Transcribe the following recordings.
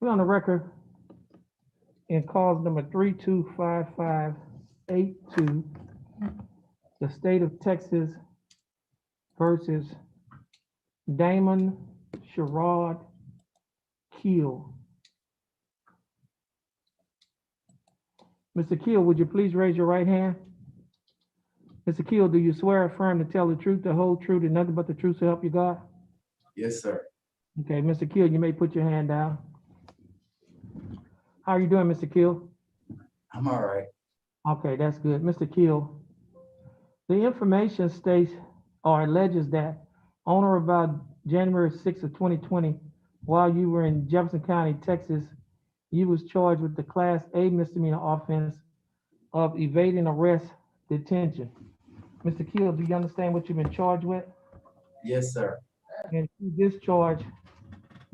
Put on the record in cause number 325582, the state of Texas versus Damon Sherrod Keel. Mr. Keel, would you please raise your right hand? Mr. Keel, do you swear or affirm to tell the truth, the whole truth, and nothing but the truth to help you God? Yes, sir. Okay, Mr. Keel, you may put your hand down. How are you doing, Mr. Keel? I'm all right. Okay, that's good. Mr. Keel, the information states or alleges that on or about January 6th of 2020, while you were in Jefferson County, Texas, you was charged with the Class A misdemeanor offense of evading arrest detention. Mr. Keel, do you understand what you've been charged with? Yes, sir. And to this charge,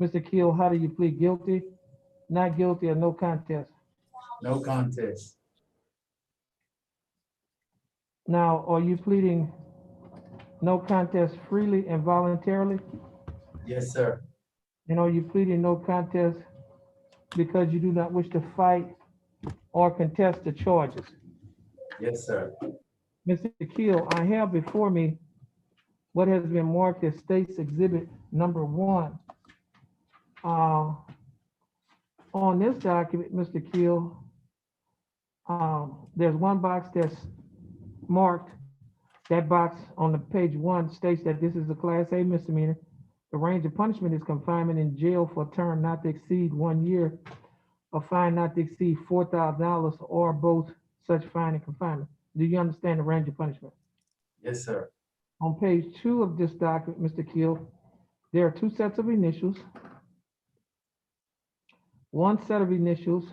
Mr. Keel, how do you plead guilty, not guilty, or no contest? No contest. Now, are you pleading no contest freely and voluntarily? Yes, sir. And are you pleading no contest because you do not wish to fight or contest the charges? Yes, sir. Mr. Keel, I have before me what has been marked as State's Exhibit number 1. On this document, Mr. Keel, there's one box that's marked. That box on the page 1 states that this is a Class A misdemeanor. The range of punishment is confinement in jail for a term not to exceed 1 year, a fine not to exceed $4,000, or both such fine and confinement. Do you understand the range of punishment? Yes, sir. On page 2 of this document, Mr. Keel, there are 2 sets of initials. One set of initials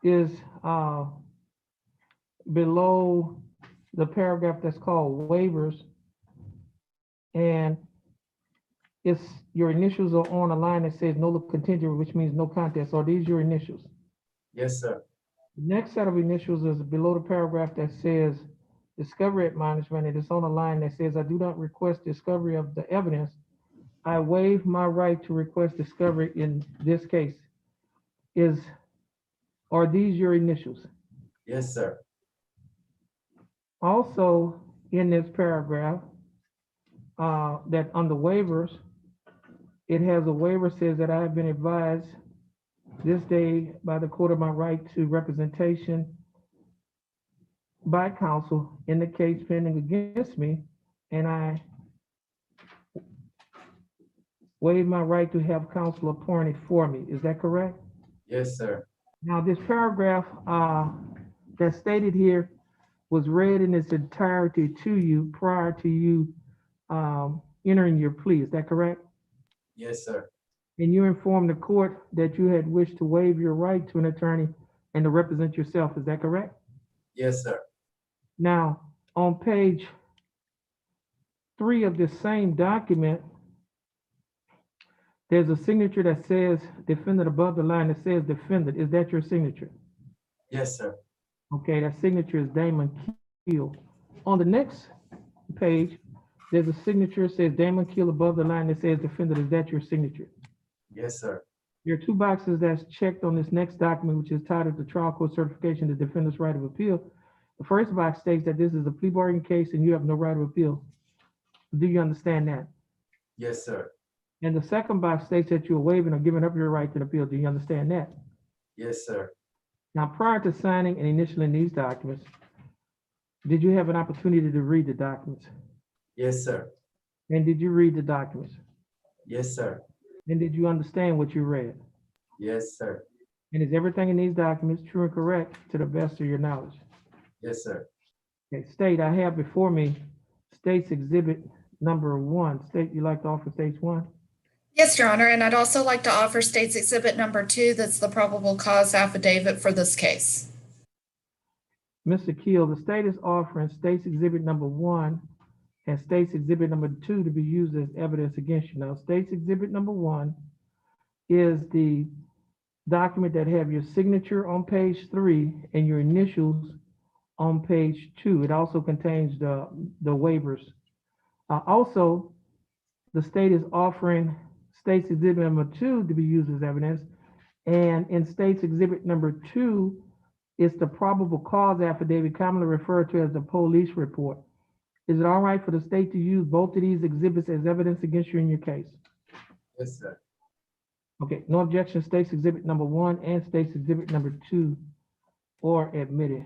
is below the paragraph that's called waivers, and it's your initials are on a line that says no contingent, which means no contest. Are these your initials? Yes, sir. The next set of initials is below the paragraph that says discovery admonishment, and it's on a line that says I do not request discovery of the evidence. I waive my right to request discovery in this case. Are these your initials? Yes, sir. Also, in this paragraph, that on the waivers, it has a waiver says that I have been advised this day by the court of my right to representation by counsel in the case pending against me, and I waive my right to have counsel appointed for me. Is that correct? Yes, sir. Now, this paragraph that's stated here was read in its entirety to you prior to you entering your plea. Is that correct? Yes, sir. And you informed the court that you had wished to waive your right to an attorney and to represent yourself. Is that correct? Yes, sir. Now, on page 3 of this same document, there's a signature that says defendant above the line that says defendant. Is that your signature? Yes, sir. Okay, that signature is Damon Keel. On the next page, there's a signature that says Damon Keel above the line that says defendant. Is that your signature? Yes, sir. There are 2 boxes that's checked on this next document, which is titled the trial court certification to defendant's right of appeal. The first box states that this is a plea bargain case and you have no right of appeal. Do you understand that? Yes, sir. And the second box states that you're waiving or giving up your right to appeal. Do you understand that? Yes, sir. Now, prior to signing and initialing these documents, did you have an opportunity to read the documents? Yes, sir. And did you read the documents? Yes, sir. And did you understand what you read? Yes, sir. And is everything in these documents true and correct to the best of your knowledge? Yes, sir. Okay, State, I have before me State's Exhibit number 1. State, you like to offer State's 1? Yes, Your Honor, and I'd also like to offer State's Exhibit number 2, that's the probable cause affidavit for this case. Mr. Keel, the state is offering State's Exhibit number 1 and State's Exhibit number 2 to be used as evidence against you. Now, State's Exhibit number 1 is the document that have your signature on page 3 and your initials on page 2. It also contains the waivers. Also, the state is offering State's Exhibit number 2 to be used as evidence, And in State's Exhibit number 2, it's the probable cause affidavit, commonly referred to as the police report. Is it all right for the state to use both of these exhibits as evidence against you in your case? Yes, sir. Okay, no objection. State's Exhibit number 1 and State's Exhibit number 2 are admitted.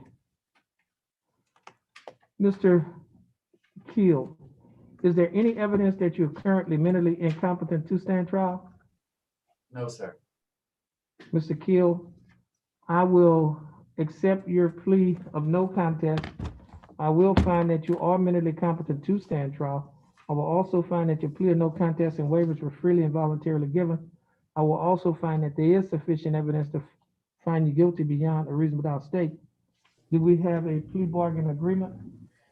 Mr. Keel, is there any evidence that you're currently mentally incompetent to stand trial? No, sir. Mr. Keel, I will accept your plea of no contest. I will find that you are mentally competent to stand trial. I will also find that your plea of no contest and waivers were freely and voluntarily given. I will also find that there is sufficient evidence to find you guilty beyond a reasonable doubt state. Do we have a plea bargain agreement?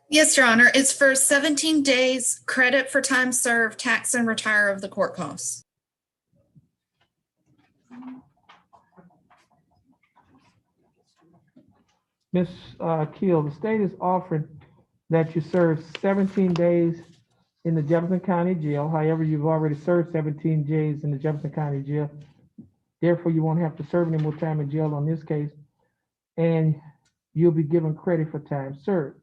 Yes, Your Honor. It's for 17 days, credit for time served, tax and retire of the court costs. Ms. Keel, the state is offering that you serve 17 days in the Jefferson County Jail. However, you've already served 17 days in the Jefferson County Jail. Therefore, you won't have to serve any more time in jail on this case, and you'll be given credit for time served.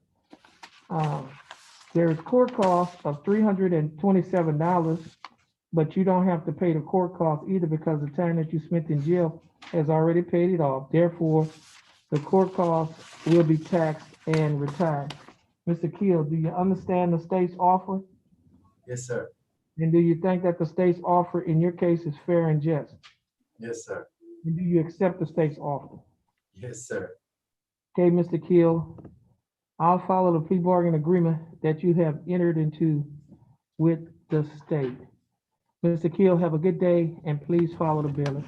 There is court cost of $327, but you don't have to pay the court cost either because the time that you spent in jail has already paid it off. Therefore, the court costs will be taxed and retired. Mr. Keel, do you understand the state's offer? Yes, sir. And do you think that the state's offer in your case is fair and just? Yes, sir. And do you accept the state's offer? Yes, sir. Okay, Mr. Keel, I'll follow the plea bargain agreement that you have entered into with the state. Mr. Keel, have a good day and please follow the bailiff.